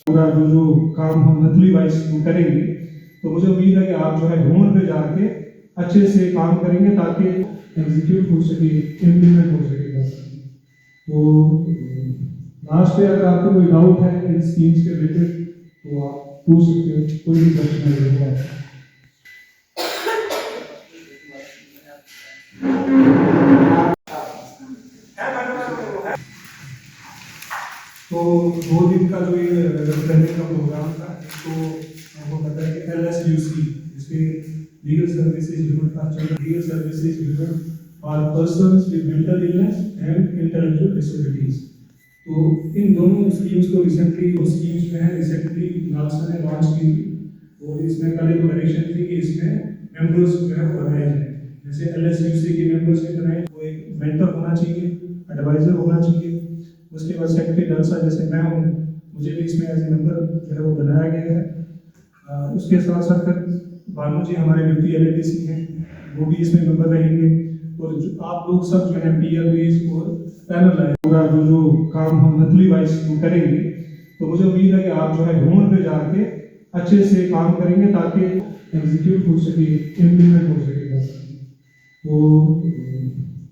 पूरा जो काम हम मंथली वाइज करेंगे, तो मुझे उम्मीद है कि आप जो है ग्राउंड पे जाके अच्छे से काम करेंगे ताकि एग्जीक्यूट हो सके, इम्प्लीमेंट हो सके। तो लास्ट पे अगर आपको कोई डाउट है इन स्कीम्स के रिलेटेड तो आप पूछ सकते हो, कोई भी क्वेश्चन है। तो 2 दिन का जो ये ट्रेनिंग का प्रोग्राम था, तो आपको पता है कि LSUC, इसके legal services unit for children, legal services unit for persons with mental illness and intellectual disabilities. तो इन दोनों स्कीम्स को रिसेंटली नालसा ने लॉन्च की और इसमें पहले तो डायरेक्शन थी कि इसमें मेंबर्स जो है बनाए जाए। जैसे LSUC के मेंबर्स ने बनाए, वो एक मेंटर होना चाहिए, एडवाइजर होना चाहिए। उसके बाद सेक्रेटरी नालसा जैसे मैं हूँ, मुझे भी इसमें एज ए मेंबर जो है वो बनाया गया है। उसके साथ साथ फिर भानु जी हमारे डिप्टी LADC हैं, वो भी इसमें मेंबर रहेंगे। और जो आप लोग सब जो है PLVs और पैनल आए, पूरा जो काम हम मंथली वाइज करेंगे, तो मुझे उम्मीद है कि आप जो है ग्राउंड पे जाके अच्छे से काम करेंगे ताकि एग्जीक्यूट हो सके, इम्प्लीमेंट हो सके। तो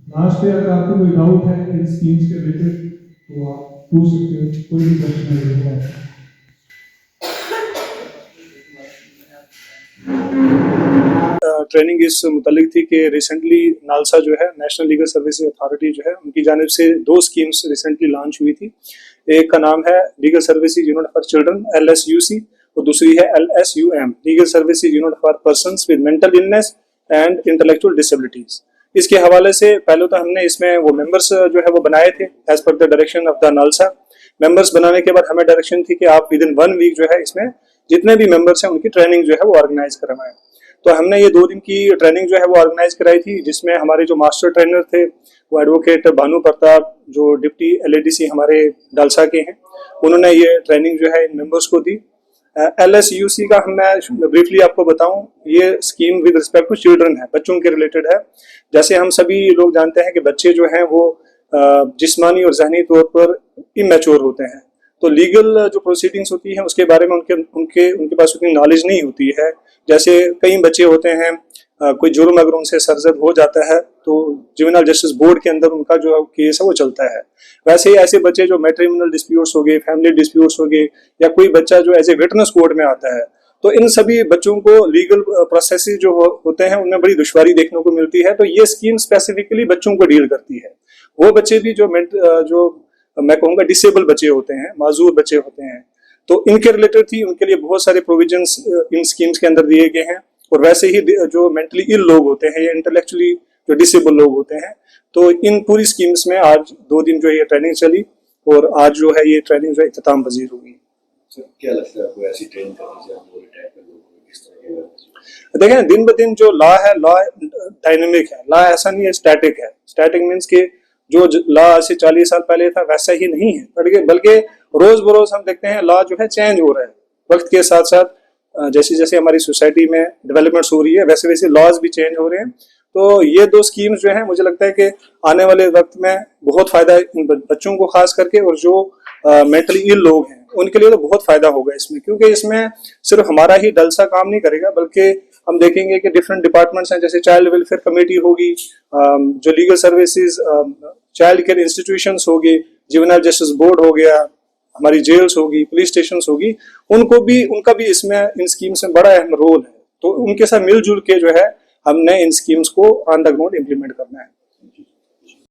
लास्ट पे अगर आपको कोई डाउट है इन स्कीम्स के रिलेटेड तो आप पूछ सकते हो, कोई भी क्वेश्चन है। ट्रेनिंग इस मुतालिक थी कि रिसेंटली नालसा जो है नेशनल लीगल सर्विसेज अथॉरिटी जो है उनकी जानिब से 2 स्कीम्स रिसेंटली लॉन्च हुई थी। एक का नाम है legal services unit for children LSUC और दूसरी है LSUM legal services unit for persons with mental illness and intellectual disabilities. इसके हवाले से पहले तो हमने इसमें वो मेंबर्स जो है वो बनाए थे as per the direction of the NALSA. Members बनाने के बाद हमें डायरेक्शन थी कि आप विद इन 1 वीक जो है इसमें जितने भी मेंबर्स हैं उनकी ट्रेनिंग जो है वो ऑर्गेनाइज करवाएं। तो हमने ये 2 दिन की ट्रेनिंग जो है वो ऑर्गेनाइज कराई थी, जिसमें हमारे जो मास्टर ट्रेनर थे वो एडवोकेट भानु प्रताप जो डिप्टी LADC हमारे डालसा के हैं, उन्होंने ये ट्रेनिंग जो है इन मेंबर्स को दी। LSUC का मैं ब्रीफली आपको बताऊं, ये scheme with respect to children है, बच्चों के रिलेटेड है। जैसे हम सभी लोग जानते हैं कि बच्चे जो हैं वो जिस्मानी और जहनी तौर पर इमेच्योर होते हैं, तो लीगल जो प्रोसीडिंग्स होती हैं उसके बारे में उनके पास उतनी नॉलेज नहीं होती है। जैसे कई बच्चे होते हैं, कोई जुर्म अगर उनसे सरजद हो जाता है तो जुवेनाइल जस्टिस बोर्ड के अंदर उनका जो केस है वो चलता है। वैसे ही ऐसे बच्चे जो मैट्रिमोनियल डिस्प्यूट्स हो गए, फैमिली डिस्प्यूट्स हो गए, या कोई बच्चा जो एज ए विटनेस कोर्ट में आता है, तो इन सभी बच्चों को लीगल प्रोसेस जो होते हैं उनमें बड़ी दुश्वारी देखने को मिलती है। तो ये स्कीम स्पेसिफिकली बच्चों को डील करती है। वो बच्चे भी जो मैं कहूँगा डिसेबल बच्चे होते हैं, माजूर बच्चे होते हैं, तो इनके रिलेटेड थी, उनके लिए बहुत सारे प्रोविजंस इन स्कीम्स के अंदर दिए गए हैं। और वैसे ही जो मेंटली इल लोग होते हैं या इंटेलेक्चुअली जो डिसेबल लोग होते हैं, तो इन पूरी स्कीम्स में आज 2 दिन जो ये ट्रेनिंग चली और आज जो है ये ट्रेनिंग जो इख्तिताम पजीर हुई। क्या लगता है आपको ऐसी ट्रेनिंग करनी चाहिए? देखें, दिन ब दिन जो लॉ है, लॉ डायनेमिक है, लॉ ऐसा नहीं है स्टैटिक है। स्टैटिक मीन्स के जो लॉ आज से 40 साल पहले था वैसा ही नहीं है, बल्कि रोज बरोज हम देखते हैं लॉ जो है चेंज हो रहा है वक्त के साथ साथ। जैसे जैसे हमारी सोसाइटी में डेवलपमेंट्स हो रही है वैसे वैसे लॉज भी चेंज हो रहे हैं। तो ये 2 स्कीम्स जो है मुझे लगता है कि आने वाले वक्त में बहुत फायदा इन बच्चों को खास करके, और जो मेंटली इल लोग हैं उनके लिए तो बहुत फायदा होगा इसमें, क्योंकि इसमें सिर्फ हमारा ही डलसा काम नहीं करेगा, बल्कि हम देखेंगे कि डिफरेंट डिपार्टमेंट्स हैं, जैसे चाइल्ड वेलफेयर कमेटी होगी, जो legal services child care institutions होगी, जुवेनाइल जस्टिस बोर्ड हो गया, हमारी जेल्स होगी, पुलिस स्टेशन होगी, उनका भी इसमें इन स्कीम्स में बड़ा अहम रोल है। तो उनके साथ मिलजुल के जो है हमने इन स्कीम्स को ऑन द ग्राउंड इम्प्लीमेंट करना है।